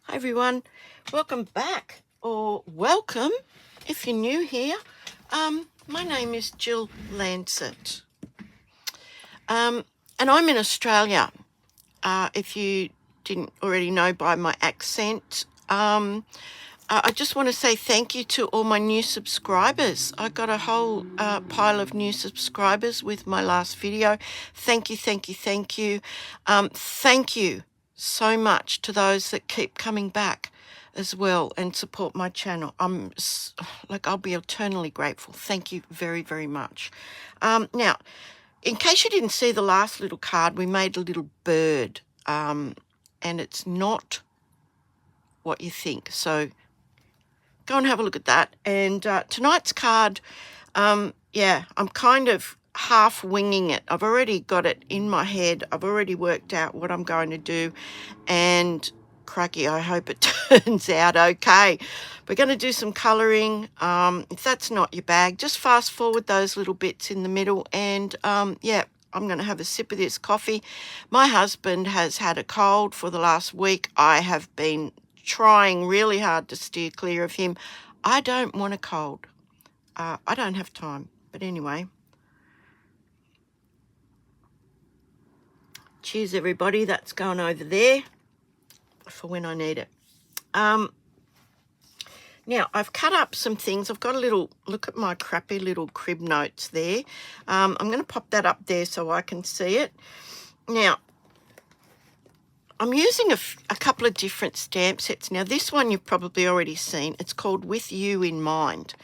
Hi everyone, welcome back, or welcome if you're new here. My name is Jill Lancet, and I'm in Australia. If you didn't already know by my accent, I just want to say thank you to all my new subscribers. I got a whole pile of new subscribers with my last video. Thank you, thank you, thank you. Thank you so much to those that keep coming back as well and support my channel. I'll be eternally grateful. Thank you very, very much. Now, in case you didn't see the last little card, we made a little bird, and it's not what you think. So go and have a look at that. And tonight's card, I'm kind of half winging it. I've already got it in my head. I've already worked out what I'm going to do. And cracky, I hope it turns out okay. We're going to do some colouring. If that's not your bag, just fast forward those little bits in the middle. And I'm going to have a sip of this coffee. My husband has had a cold for the last week. I have been trying really hard to steer clear of him. I don't want a cold. I don't have time. But anyway. Cheers, everybody. That's going over there for when I need it. Now, I've cut up some things. I've got a little, look at my crappy little crib notes there. I'm going to pop that up there so I can see it. Now, I'm using a couple of different stamp sets. Now, this one you've probably already seen. It's called With You in Mind.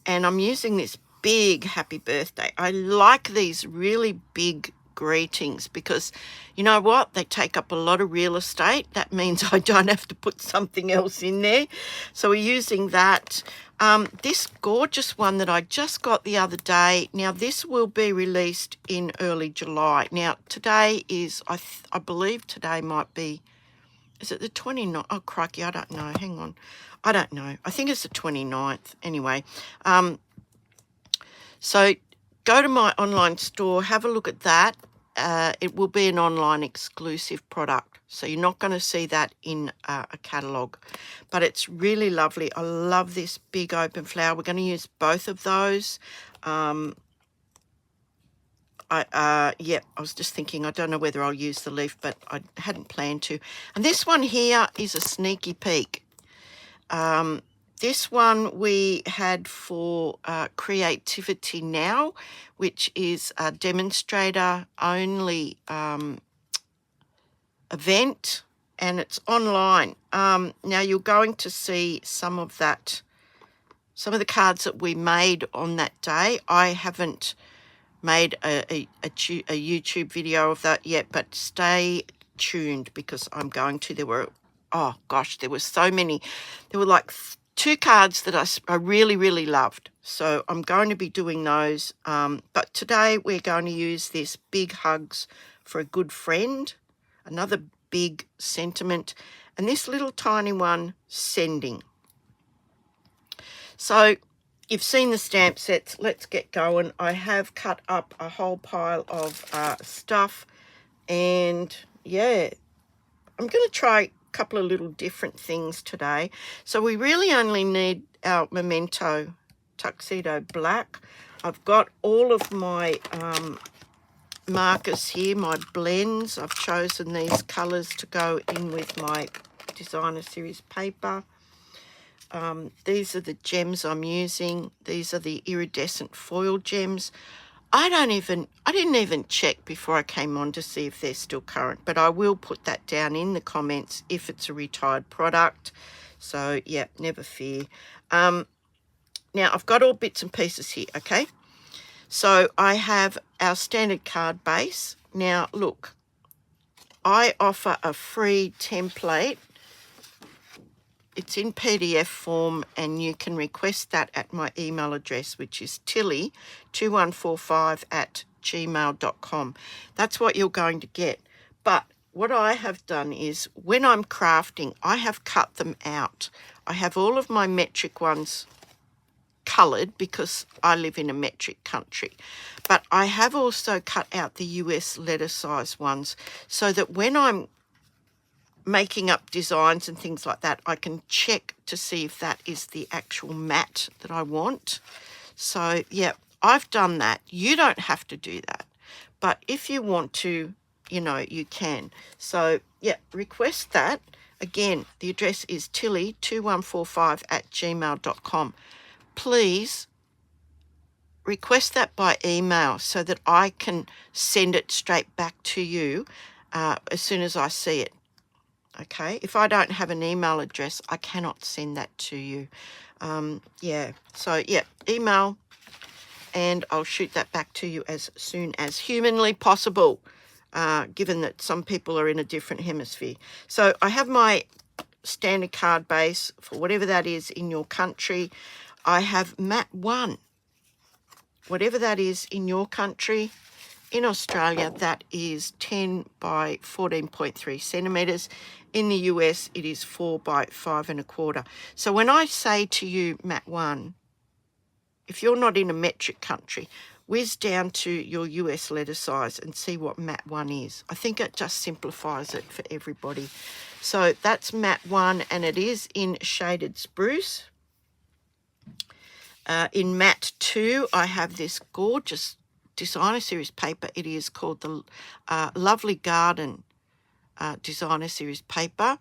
And I'm using this big happy birthday. I like these really big greetings because, you know what? They take up a lot of real estate. That means I don't have to put something else in there. So we're using that. This gorgeous one that I just got the other day. Now, this will be released in early July. Now, today is, I believe today might be, is it the 29th? Oh, crikey, I don't know. Hang on. I don't know. I think it's the 29th. Anyway, so go to my online store, have a look at that. It will be an online exclusive product. So you're not going to see that in a catalogue. But it's really lovely. I love this big open flower. We're going to use both of those. I was just thinking, I don't know whether I'll use the leaf, but I hadn't planned to. And this one here is a sneaky peek. This one we had for Creativity Now, which is a demonstrator only event, and it's online. Now you're going to see some of that, some of the cards that we made on that day. I haven't made a YouTube video of that yet, but stay tuned because I'm going to. There were, oh gosh, there were so many. There were like 2 cards that I really, really loved. So I'm going to be doing those. But today we're going to use this Big Hugs for a Good Friend, another big sentiment, and this little tiny one, Sending. So you've seen the stamp sets. Let's get going. I have cut up a whole pile of stuff. And yeah, I'm going to try couple of little different things today. So we really only need our Memento Tuxedo Black. I've got all of my markers here, my blends. I've chosen these colours to go in with my designer series paper. These are the gems I'm using. These are the iridescent foil gems. I didn't even check before I came on to see if they're still current, but I will put that down in the comments if it's a retired product. So, yeah, never fear. Now, I've got all bits and pieces here, okay? So, I have our standard card base. Now, look, I offer a free template. It's in PDF form, and you can request that at my email address, which is tilly2145@gmail.com. That's what you're going to get. But what I have done is, when I'm crafting, I have cut them out. I have all of my metric ones coloured because I live in a metric country. But I have also cut out the US letter size ones so that when I'm making up designs and things like that, I can check to see if that is the actual mat that I want. So yeah, I've done that. You don't have to do that, but if you want to, you know, you can. So yeah, request that. Again, the address is tilly2145@gmail.com. Please request that by email so that I can send it straight back to you as soon as I see it. Okay, if I don't have an email address, I cannot send that to you. Yeah, so yeah, email, and I'll shoot that back to you as soon as humanly possible, given that some people are in a different hemisphere. So I have my standard card base for whatever that is in your country. I have mat 1, whatever that is in your country. In Australia, that is 10 by 14.3 centimetres. In the US, it is 4 by 5 1/4. So when I say to you, mat 1, if you're not in a metric country, whiz down to your US letter size and see what mat 1 is. I think it just simplifies it for everybody. So that's mat 1, and it is in shaded spruce. In mat 2, I have this gorgeous designer series paper. It is called the Lovely Garden designer series paper.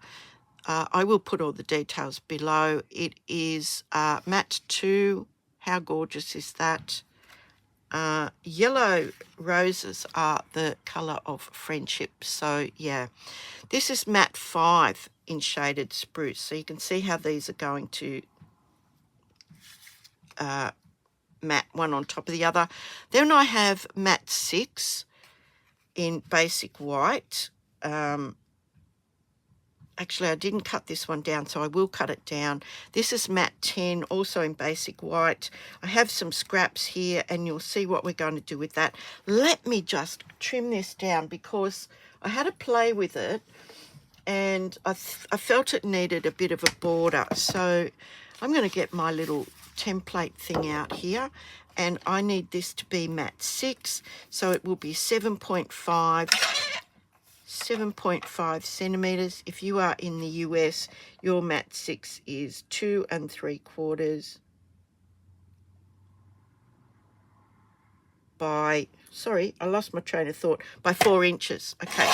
I will put all the details below. It is mat 2. How gorgeous is that? Yellow roses are the colour of friendship. So yeah, this is mat 5 in shaded spruce. So you can see how these are going to mat one on top of the other. Then I have mat 6 in basic white. Actually, I didn't cut this one down, so I will cut it down. This is mat 10, also in basic white. I have some scraps here, and you'll see what we're going to do with that. Let me just trim this down because I had a play with it, and I felt it needed a bit of a border. So I'm going to get my little template thing out here, and I need this to be mat 6, so it will be 7.5 centimeters. If you are in the US, your mat 6 is 2 3/4 by, sorry, I lost my train of thought, by 4 inches. Okay,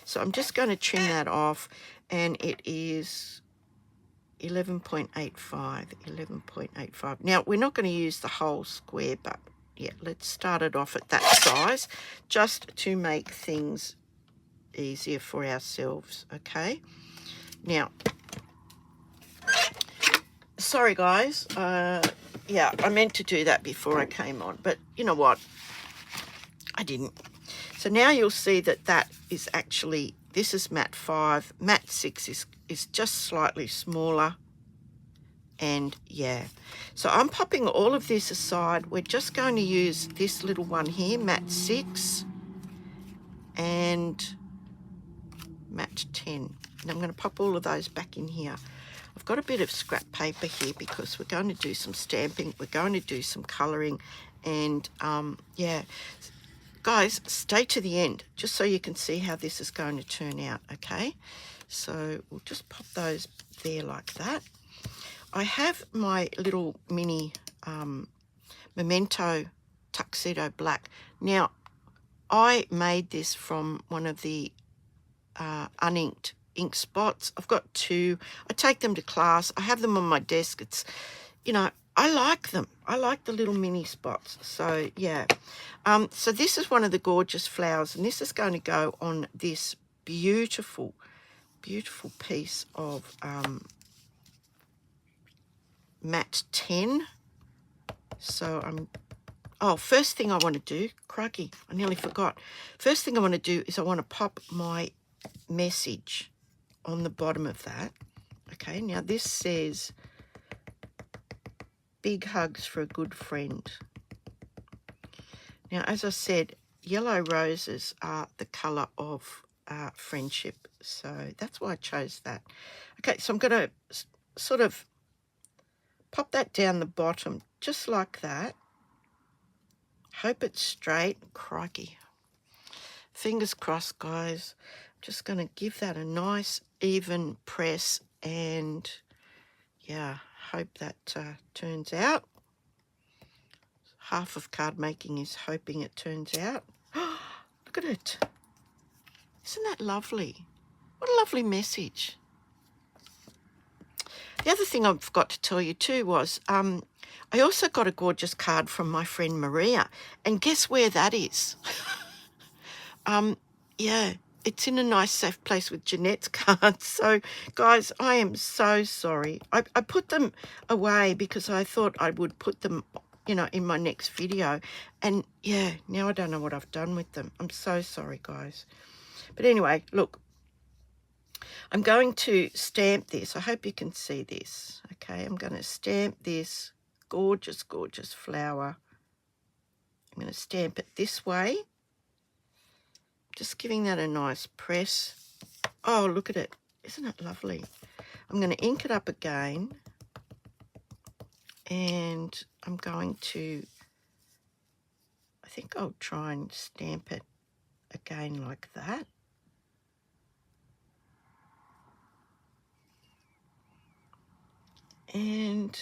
so I'm just going to trim that off, and it is 11.85. Now, we're not going to use the whole square, but yeah, let's start it off at that size just to make things easier for ourselves. Okay, now, sorry guys, yeah, I meant to do that before I came on, but you know what, I didn't. So now you'll see that that is actually, this is mat 5. Mat 6 is just slightly smaller. And yeah, so I'm popping all of this aside. We're just going to use this little one here, mat 6 and mat 10. And I'm going to pop all of those back in here. I've got a bit of scrap paper here because we're going to do some stamping. We're going to do some colouring. And yeah, guys, stay to the end just so you can see how this is going to turn out, okay? So we'll just pop those there like that. I have my little mini Memento Tuxedo Black. Now, I made this from one of the uninked ink spots. I've got 2. I take them to class. I have them on my desk. It's, you know, I like them. I like the little mini spots. So, yeah. So this is one of the gorgeous flowers, and this is going to go on this beautiful, beautiful piece of mat 10. So first thing I want to do, crikey, I nearly forgot. First thing I want to do is I want to pop my message on the bottom of that. Okay, now this says, big hugs for a good friend. Now, as I said, yellow roses are the colour of friendship. So that's why I chose that. Okay, so I'm going to sort of pop that down the bottom, just like that. Hope it's straight. Crikey. Fingers crossed, guys. Just going to give that a nice even press, and yeah, hope that turns out. Half of card making is hoping it turns out. Look at it. Isn't that lovely? What a lovely message. The other thing I forgot to tell you too was I also got a gorgeous card from my friend Maria, and guess where that is? Yeah, it's in a nice safe place with Jeanette's cards. So guys, I am so sorry. I put them away because I thought I would put them, you know, in my next video, and yeah, now I don't know what I've done with them. I'm so sorry, guys. But anyway, look, I'm going to stamp this. I hope you can see this. Okay, I'm going to stamp this gorgeous, gorgeous flower. I'm going to stamp it this way. Just giving that a nice press. Oh, look at it. Isn't it lovely? I'm going to ink it up again. And I'm going to, I think I'll try and stamp it again like that. And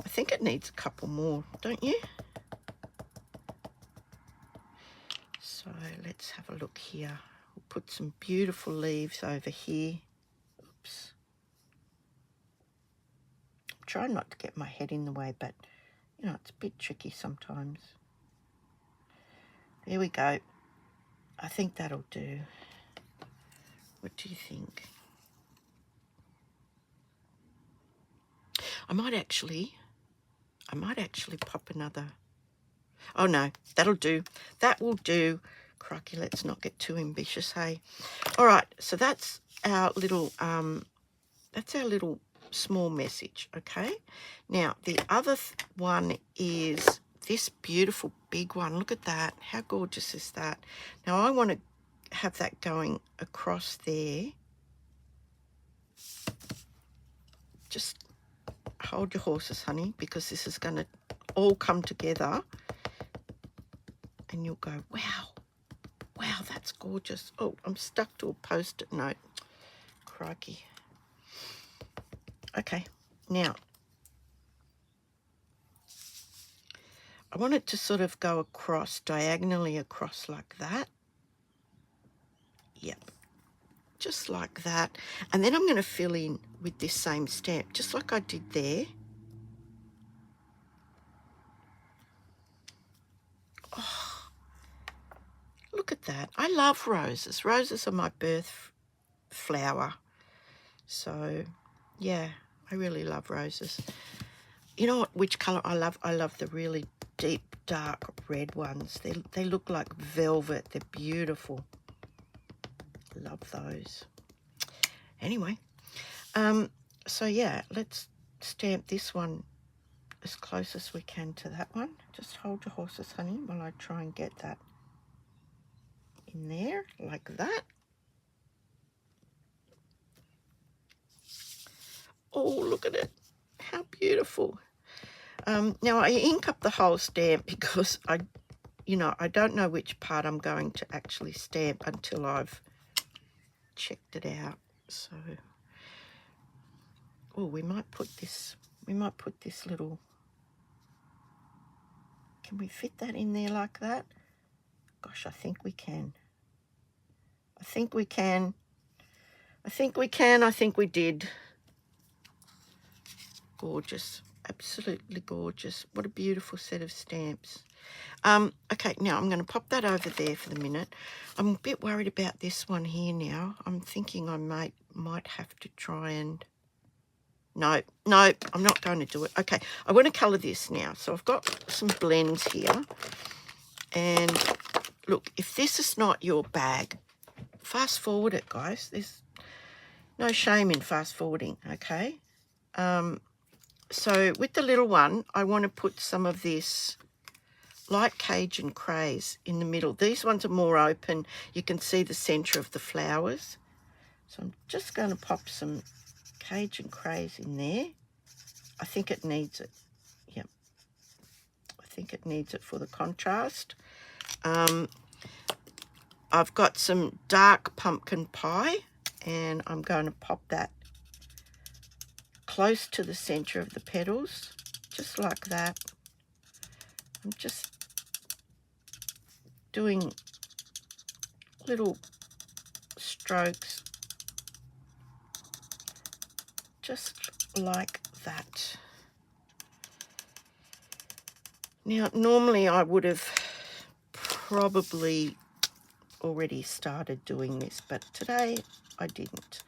I think it needs a couple more, don't you? So let's have a look here. We'll put some beautiful leaves over here. Oops. I'm trying not to get my head in the way, but you know, it's a bit tricky sometimes. There we go. I think that'll do. What do you think? I might actually pop another. Oh no, that'll do. That will do. Crikey, let's not get too ambitious, hey. All right, so that's our little small message, okay? Now the other one is this beautiful big one. Look at that. How gorgeous is that? Now I want to have that going across there. Just hold your horses, honey, because this is going to all come together and you'll go, wow, wow, that's gorgeous. Oh, I'm stuck to a post-it note. Crikey. Okay, now I want it to sort of go across, diagonally across like that. Yep, just like that. And then I'm going to fill in with this same stamp, just like I did there. Oh, look at that. I love roses. Roses are my birth flower. So, yeah, I really love roses. You know what? Which colour I love? I love the really deep, dark red ones. They look like velvet. They're beautiful. Love those. Anyway, so yeah, let's stamp this one as close as we can to that one. Just hold your horses, honey, while I try and get that in there like that. Oh, look at it. How beautiful. Now I ink up the whole stamp because I don't know which part I'm going to actually stamp until I've checked it out. So, oh, we might put this little, can we fit that in there like that? Gosh, I think we can. I think we can. I think we can. I think we did. Gorgeous. Absolutely gorgeous. What a beautiful set of stamps. Okay, now I'm going to pop that over there for the minute. I'm a bit worried about this one here now. I'm thinking I might have to try and... No, I'm not going to do it. Okay, I want to colour this now. So I've got some blends here. And look, if this is not your bag, fast forward it, guys. There's no shame in fast forwarding, okay? So with the little one, I want to put some of this light Cajun craze in the middle. These ones are more open. You can see the centre of the flowers. So I'm just going to pop some Cajun craze in there. I think it needs it. Yep. I think it needs it for the contrast. I've got some dark pumpkin pie, and I'm going to pop that close to the center of the petals, just like that. I'm just doing little strokes, just like that. Now, normally I would have probably already started doing this, but today I didn't.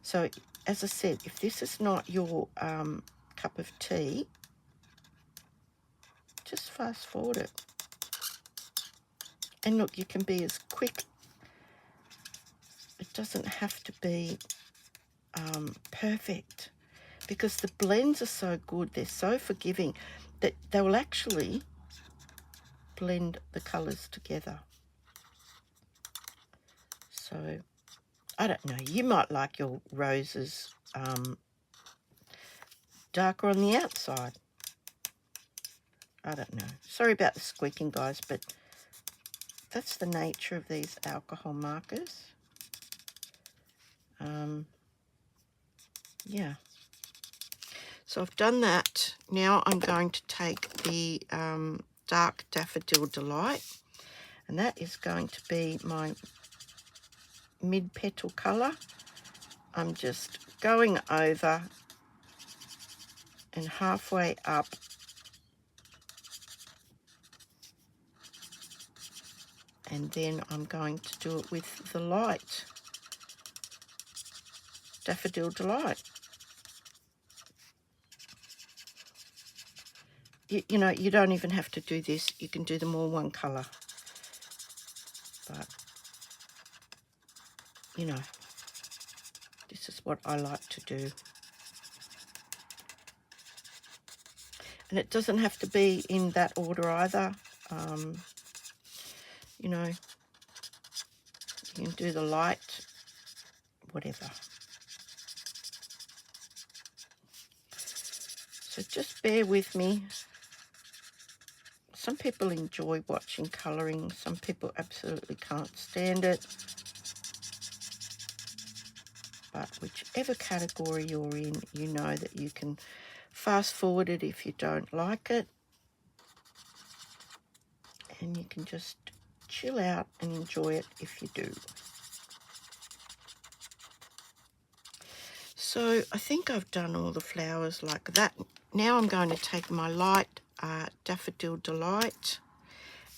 So, as I said, if this is not your cup of tea, just fast forward it. And look, you can be as quick. It doesn't have to be perfect, because the blends are so good, they're so forgiving, that they will actually blend the colours together. So, I don't know, you might like your roses darker on the outside. I don't know. Sorry about the squeaking, guys, but that's the nature of these alcohol markers. Yeah. So I've done that. Now I'm going to take the dark Daffodil Delight, and that is going to be my mid-petal colour. I'm just going over and halfway up and then I'm going to do it with the light Daffodil Delight. You know, you don't even have to do this. You can do them all one colour. But, you know, this is what I like to do. And it doesn't have to be in that order either. You know, you can do the light, whatever. So just bear with me. Some people enjoy watching colouring. Some people absolutely can't stand it. But whichever category you're in, you know that you can fast forward it if you don't like it. And you can just chill out and enjoy it if you do. So I think I've done all the flowers like that. Now I'm going to take my light Daffodil Delight,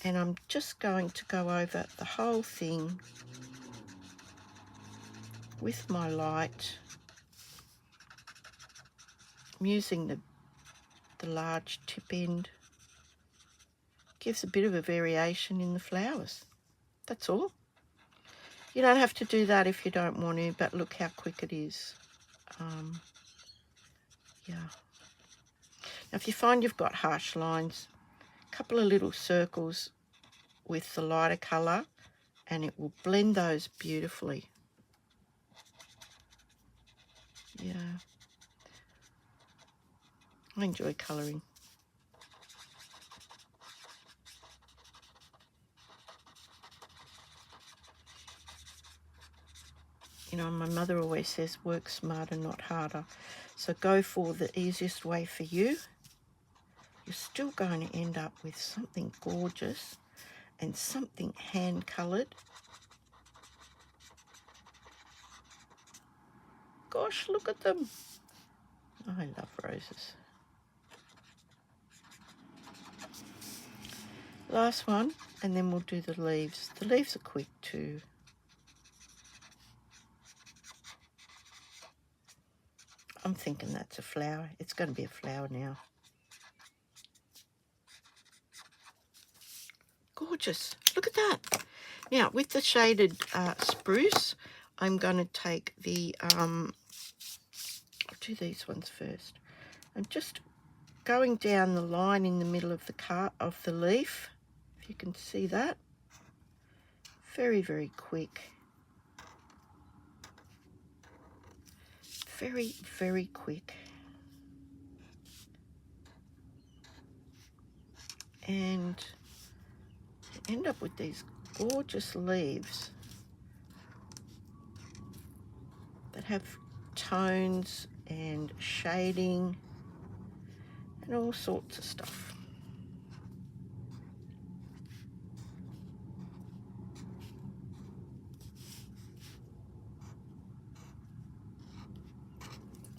and I'm just going to go over the whole thing with my light. I'm using the large tip end. Gives a bit of a variation in the flowers. That's all. You don't have to do that if you don't want to, but look how quick it is. Yeah. Now, if you find you've got harsh lines, a couple of little circles with the lighter colour, and it will blend those beautifully. Yeah. I enjoy colouring. You know, my mother always says, work smarter, not harder. So go for the easiest way for you. You're still going to end up with something gorgeous and something hand-coloured. Gosh, look at them. I love roses. Last one, and then we'll do the leaves. The leaves are quick too. I'm thinking that's a flower. It's going to be a flower now. Gorgeous. Look at that. Now, with the shaded spruce, I'm going to take the, I'll do these ones first. I'm just going down the line in the middle of the leaf, if you can see that. Very, very quick. Very, very quick. And you end up with these gorgeous leaves that have tones and shading and all sorts of stuff.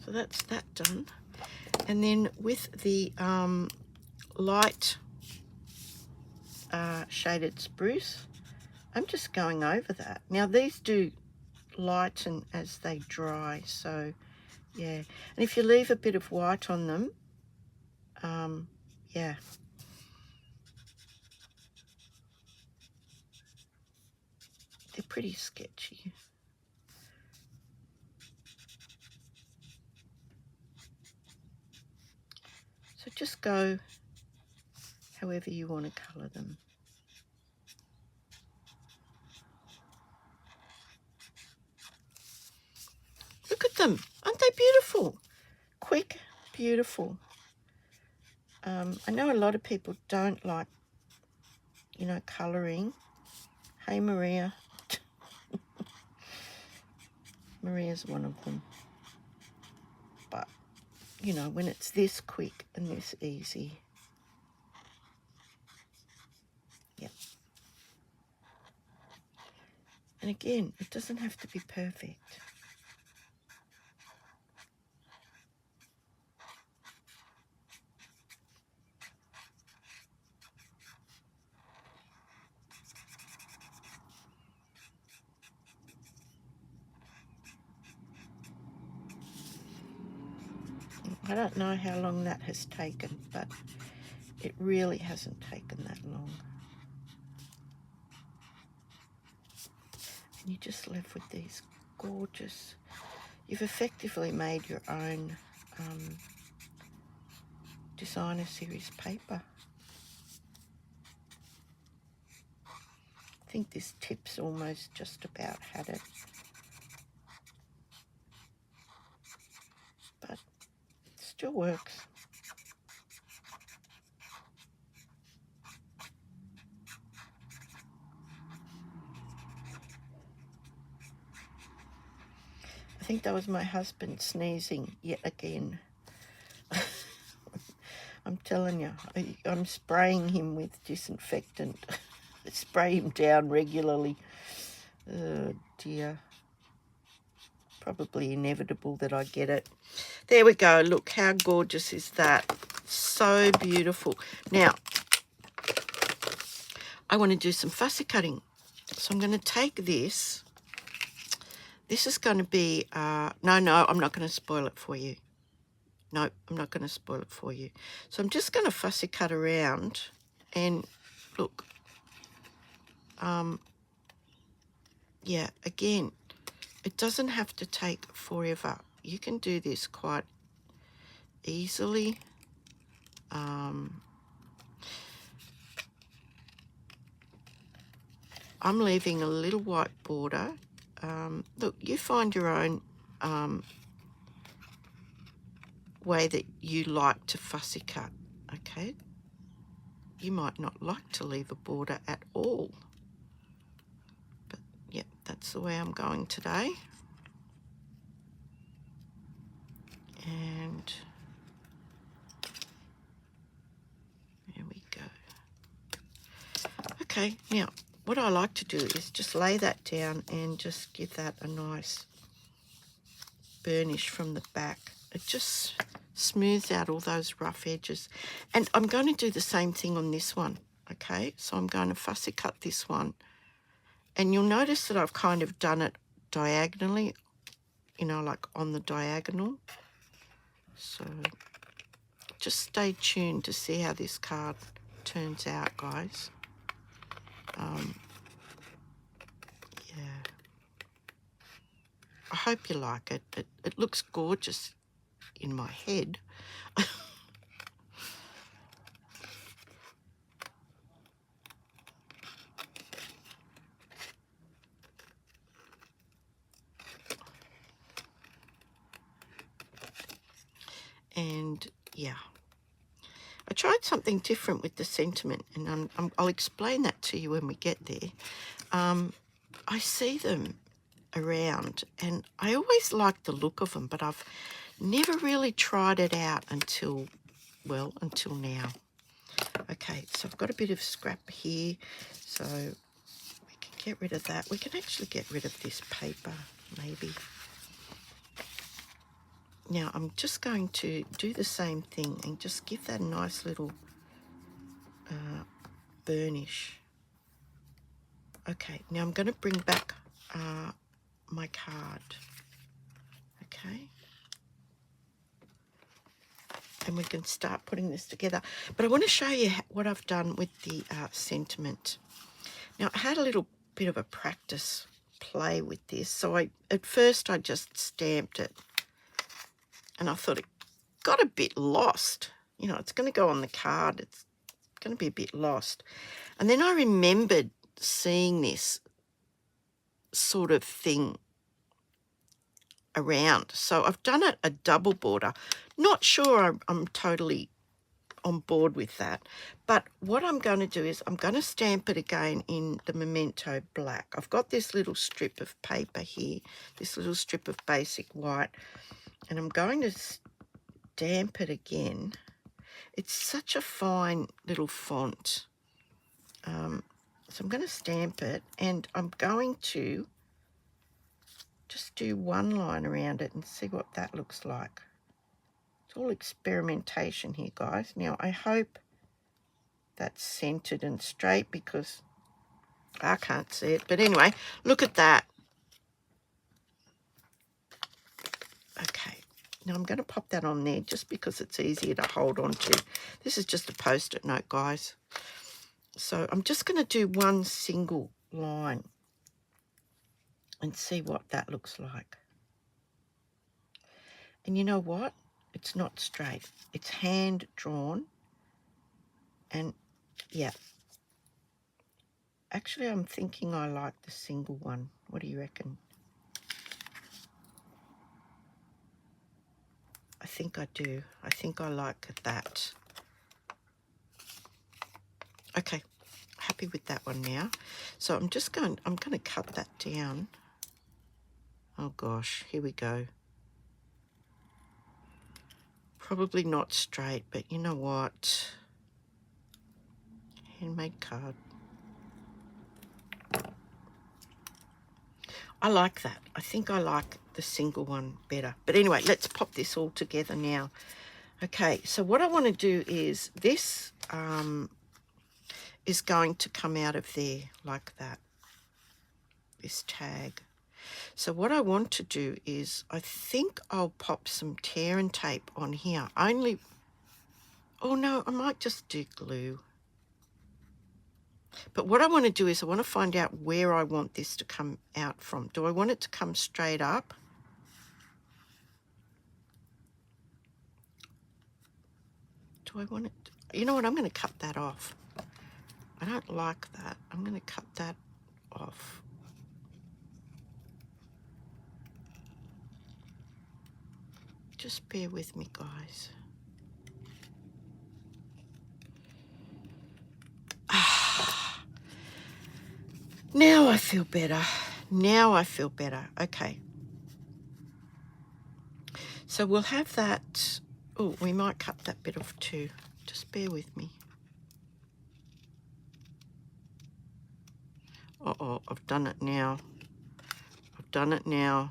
So that's that done. And then with the light shaded spruce, I'm just going over that. Now these do lighten as they dry, so yeah. And if you leave a bit of white on them, yeah, they're pretty sketchy. So just go however you want to colour them. Look at them. Aren't they beautiful? Quick, beautiful. I know a lot of people don't like, you know, colouring. Hey, Maria. Maria's one of them. But, you know, when it's this quick and this easy. Yeah. And again, it doesn't have to be perfect. I don't know how long that has taken, but it really hasn't taken that long. And you just left with these gorgeous, you've effectively made your own designer series paper. I think this tip's almost just about had it. But it still works. I think that was my husband sneezing yet again. I'm telling you, I'm spraying him with disinfectant. Spray him down regularly. Oh dear. Probably inevitable that I get it. There we go. Look, how gorgeous is that? So beautiful. Now, I want to do some fussy cutting. So I'm going to take this. This is going to be, no, I'm not going to spoil it for you. No, I'm not going to spoil it for you. So I'm just going to fussy cut around and look. Yeah, again, it doesn't have to take forever. You can do this quite easily. I'm leaving a little white border. Look, you find your own way that you like to fussy cut, okay? You might not like to leave a border at all. But, yeah, that's the way I'm going today. And there we go. Okay, now, what I like to do is just lay that down and just give that a nice burnish from the back. It just smooths out all those rough edges. And I'm going to do the same thing on this one, okay? So I'm going to fussy cut this one. And you'll notice that I've kind of done it diagonally, you know, like on the diagonal. So just stay tuned to see how this card turns out, guys. Yeah. I hope you like it. It looks gorgeous in my head. And yeah, I tried something different with the sentiment, and I'll explain that to you when we get there. I see them around, and I always like the look of them, but I've never really tried it out until now. Okay, so I've got a bit of scrap here, so we can get rid of that. We can actually get rid of this paper, maybe. Now I'm just going to do the same thing and just give that a nice little burnish. Okay, now I'm going to bring back my card. Okay. And we can start putting this together. But I want to show you what I've done with the sentiment. Now, I had a little bit of a practice play with this. So at first I just stamped it. And I thought it got a bit lost. You know, it's going to go on the card. It's going to be a bit lost. And then I remembered seeing this sort of thing around. So I've done it a double border. Not sure I'm totally on board with that, but what I'm going to do is I'm going to stamp it again in the Memento black. I've got this little strip of paper here, this little strip of basic white, and I'm going to stamp it again. It's such a fine little font, so I'm going to stamp it, and I'm going to just do one line around it and see what that looks like. It's all experimentation here, guys. Now, I hope that's centered and straight because I can't see it. But anyway, look at that. Okay. Now, I'm going to pop that on there just because it's easier to hold on to. This is just a Post-it note, guys. So I'm just going to do one single line and see what that looks like. And you know what? It's not straight. It's hand drawn. And yeah. Actually, I'm thinking I like the single one. What do you reckon? I think I do. I think I like that. Okay. Happy with that one now. So I'm going to cut that down. Oh gosh, here we go. Probably not straight, but you know what? Handmade card. I like that. I think I like the single one better. But anyway, let's pop this all together now. Okay, so what I want to do is this is going to come out of there like that. This tag. So what I want to do is, I think I'll pop some tear and tape on here. Oh no, I might just do glue. But what I want to do is I want to find out where I want this to come out from. Do I want it to come straight up? Do I want it to, you know what, I'm going to cut that off. I don't like that. I'm going to cut that off. Just bear with me, guys. Now I feel better. Now I feel better. Okay. So we'll have that. Oh, we might cut that bit off too. Just bear with me. Uh-oh, I've done it now. I've done it now.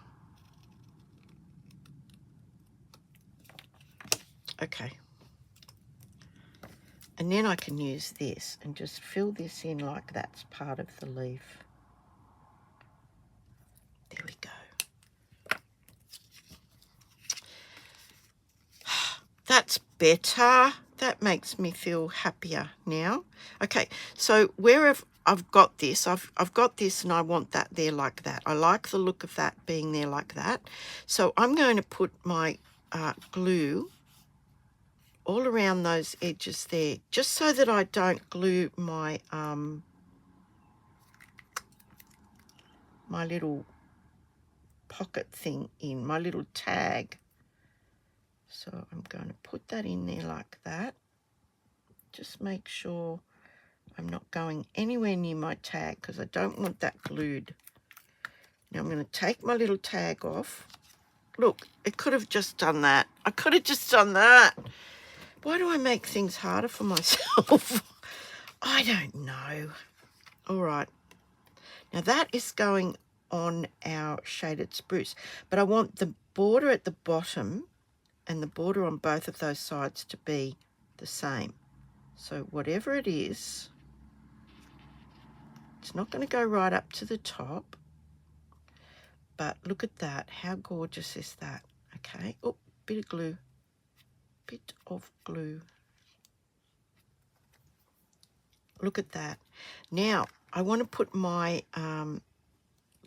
Okay. And then I can use this and just fill this in like that's part of the leaf. There we go. That's better. That makes me feel happier now. Okay, so where I've got this, I've got this and I want that there like that. I like the look of that being there like that. So I'm going to put my glue all around those edges there, just so that I don't glue my my little pocket thing in, my little tag. So I'm going to put that in there like that. Just make sure I'm not going anywhere near my tag because I don't want that glued. Now I'm going to take my little tag off. Look, it could have just done that. I could have just done that. Why do I make things harder for myself? I don't know. All right. Now that is going on our shaded spruce, but I want the border at the bottom and the border on both of those sides to be the same. So whatever it is, it's not going to go right up to the top, but look at that. How gorgeous is that? Okay. Oh, bit of glue. Bit of glue. Look at that. Now, I want to put my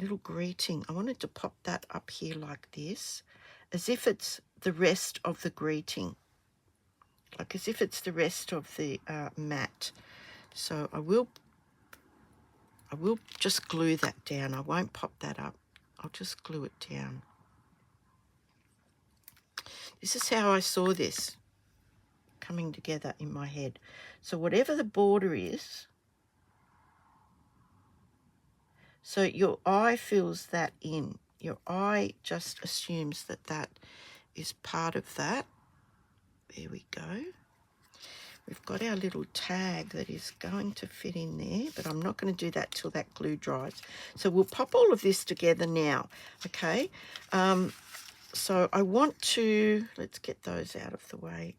little greeting. I wanted to pop that up here like this, as if it's the rest of the greeting. Like as if it's the rest of the mat. So I will just glue that down. I won't pop that up. I'll just glue it down. This is how I saw this coming together in my head. So whatever the border is, so your eye fills that in. Your eye just assumes that that is part of that. There we go. We've got our little tag that is going to fit in there, but I'm not going to do that till that glue dries. So we'll pop all of this together now, okay? So I want to, let's get those out of the way.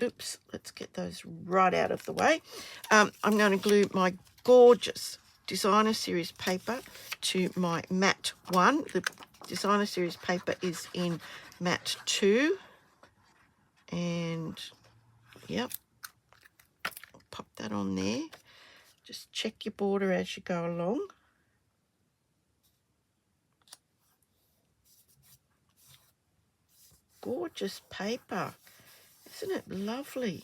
Oops, let's get those right out of the way. I'm going to glue my gorgeous Designer Series paper to my mat 1. The Designer Series paper is in mat 2. And, yep, pop that on there. Just check your border as you go along. Gorgeous paper. Isn't it lovely?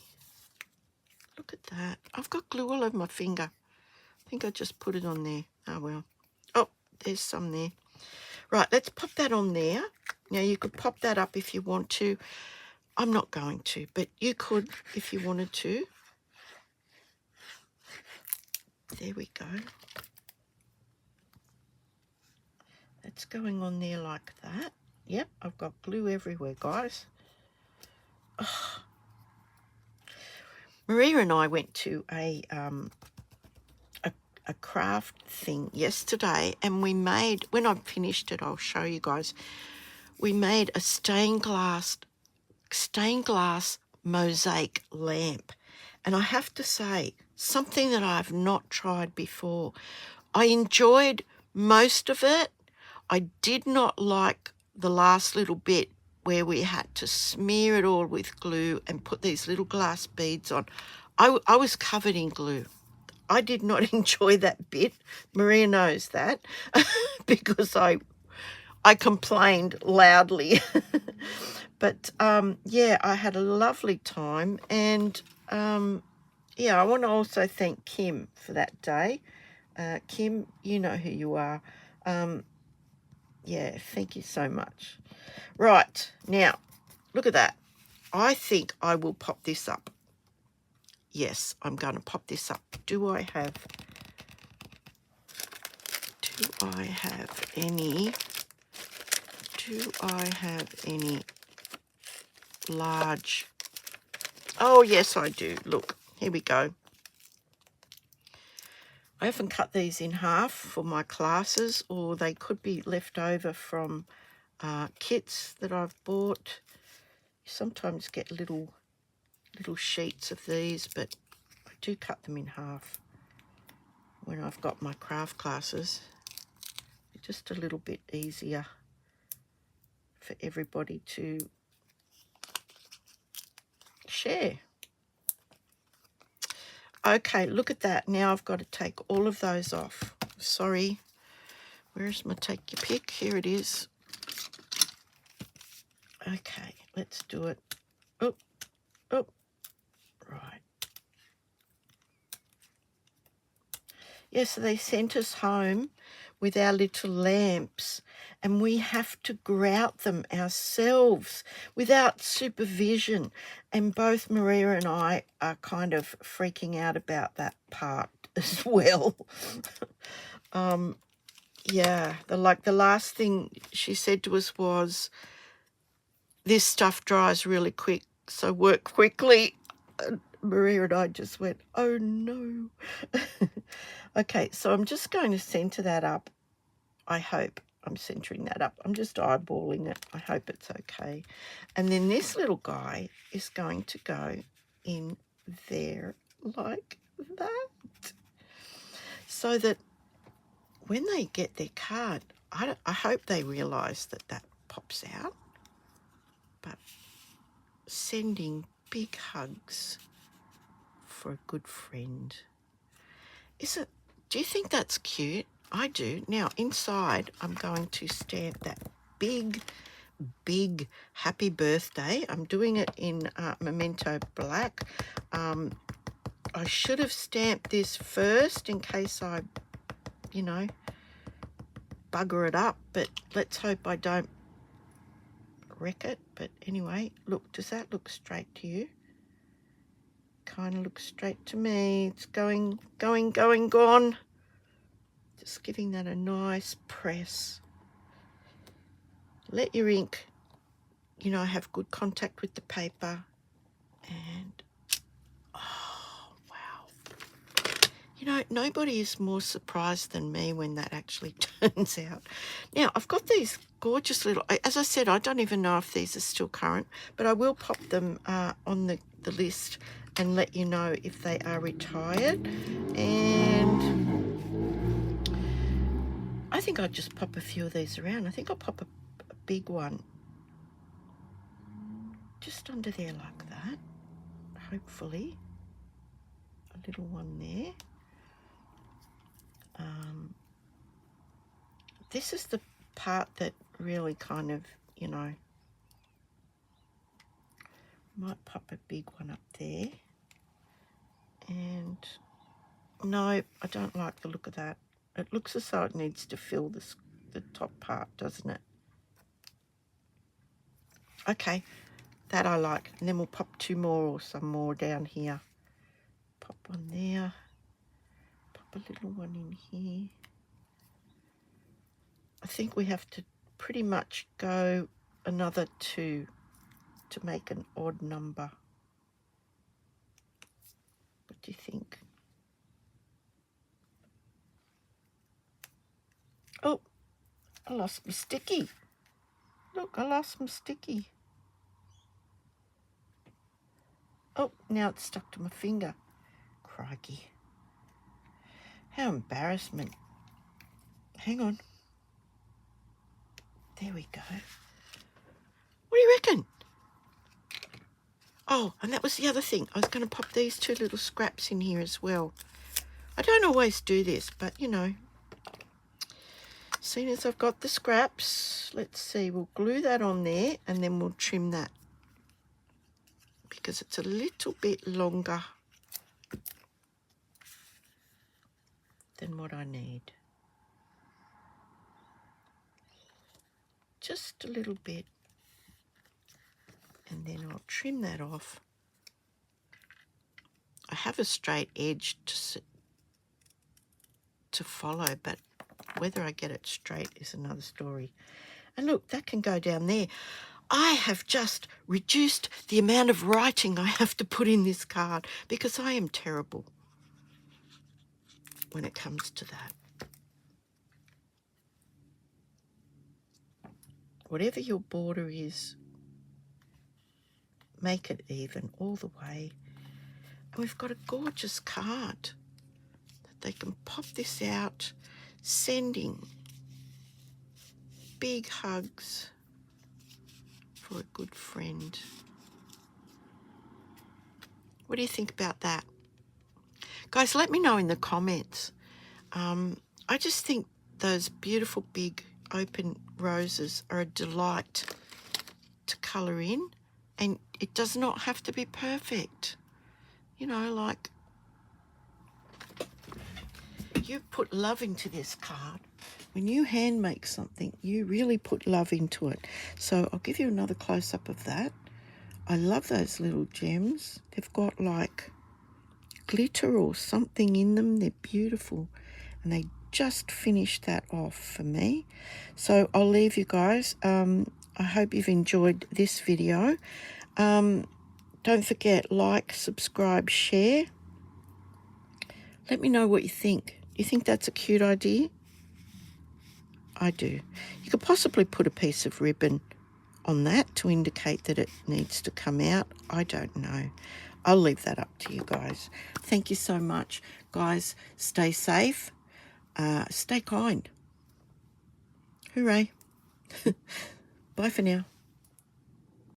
Look at that. I've got glue all over my finger. I think I just put it on there. Oh, well. Oh, there's some there. Right, let's pop that on there. Now, you could pop that up if you want to. I'm not going to, but you could if you wanted to. There we go. That's going on there like that. Yep, I've got glue everywhere, guys. Oh. Maria and I went to a craft thing yesterday, and we made, when I've finished it, I'll show you guys, we made a stained glass mosaic lamp. And I have to say, something that I've not tried before. I enjoyed most of it. I did not like the last little bit where we had to smear it all with glue and put these little glass beads on. I was covered in glue. I did not enjoy that bit. Maria knows that because I complained loudly. But, yeah, I had a lovely time. And, yeah, I want to also thank Kim for that day. Kim, you know who you are. Yeah, thank you so much. Right, now, look at that. I think I will pop this up. Yes, I'm going to pop this up. Do I have any large? Oh, yes, I do. Look, here we go. I often cut these in half for my classes, or they could be left over from kits that I've bought. You sometimes get little sheets of these, but I do cut them in half when I've got my craft classes. It's just a little bit easier for everybody to share. Okay, look at that. Now I've got to take all of those off. Sorry. Where's my take your pick? Here it is. Okay, let's do it. Oh, right. Yeah, so they sent us home with our little lamps, and we have to grout them ourselves without supervision. And both Maria and I are kind of freaking out about that part as well. Yeah, the last thing she said to us was, this stuff dries really quick, so work quickly. Maria and I just went, oh no. Okay, so I'm just going to center that up. I hope I'm centering that up. I'm just eyeballing it. I hope it's okay. And then this little guy is going to go in there like that, so that when they get their card, I hope they realise that that pops out. But sending big hugs for a good friend. Do you think that's cute? I do. Now, inside, I'm going to stamp that big happy birthday. I'm doing it in Memento Black. I should have stamped this first in case I, bugger it up, but let's hope I don't wreck it. But anyway, look, does that look straight to you? Kind of looks straight to me. It's going, gone. Just giving that a nice press. Let your ink, have good contact with the paper. And, oh, wow. Nobody is more surprised than me when that actually turns out. Now, I've got these gorgeous little, as I said, I don't even know if these are still current, but I will pop them on the list and let you know if they are retired. And I think I'll just pop a few of these around. I think I'll pop a big one just under there like that, hopefully. A little one there. This is the part that really kind of, might pop a big one up there. And no, I don't like the look of that. It looks as though it needs to fill the top part, doesn't it? Okay, that I like. And then we'll pop two more or some more down here. Pop one there. Pop a little one in here. I think we have to pretty much go another 2 to make an odd number. What do you think? Oh, I lost my sticky. Look, I lost my sticky. Oh, now it's stuck to my finger. Crikey. How embarrassment. Hang on. There we go. What do you reckon? Oh, and that was the other thing. I was going to pop these 2 little scraps in here as well. I don't always do this, but, seeing as I've got the scraps, let's see, we'll glue that on there and then we'll trim that because it's a little bit longer than what I need. Just a little bit. And then I'll trim that off. I have a straight edge to follow, but whether I get it straight is another story. And look, that can go down there. I have just reduced the amount of writing I have to put in this card because I am terrible when it comes to that. Whatever your border is, make it even all the way. And we've got a gorgeous card that they can pop this out, sending big hugs for a good friend. What do you think about that? Guys, let me know in the comments. I just think those beautiful big open roses are a delight to colour in, and it does not have to be perfect. you put love into this card. When you hand make something, you really put love into it. So I'll give you another close-up of that. I love those little gems. They've got like glitter or something in them. They're beautiful. And they just finished that off for me. So I'll leave you guys. I hope you've enjoyed this video. Don't forget, like, subscribe, share. Let me know what you think. You think that's a cute idea? I do. You could possibly put a piece of ribbon on that to indicate that it needs to come out. I don't know. I'll leave that up to you guys. Thank you so much. Guys, stay safe. Stay kind. Hooray. Bye for now.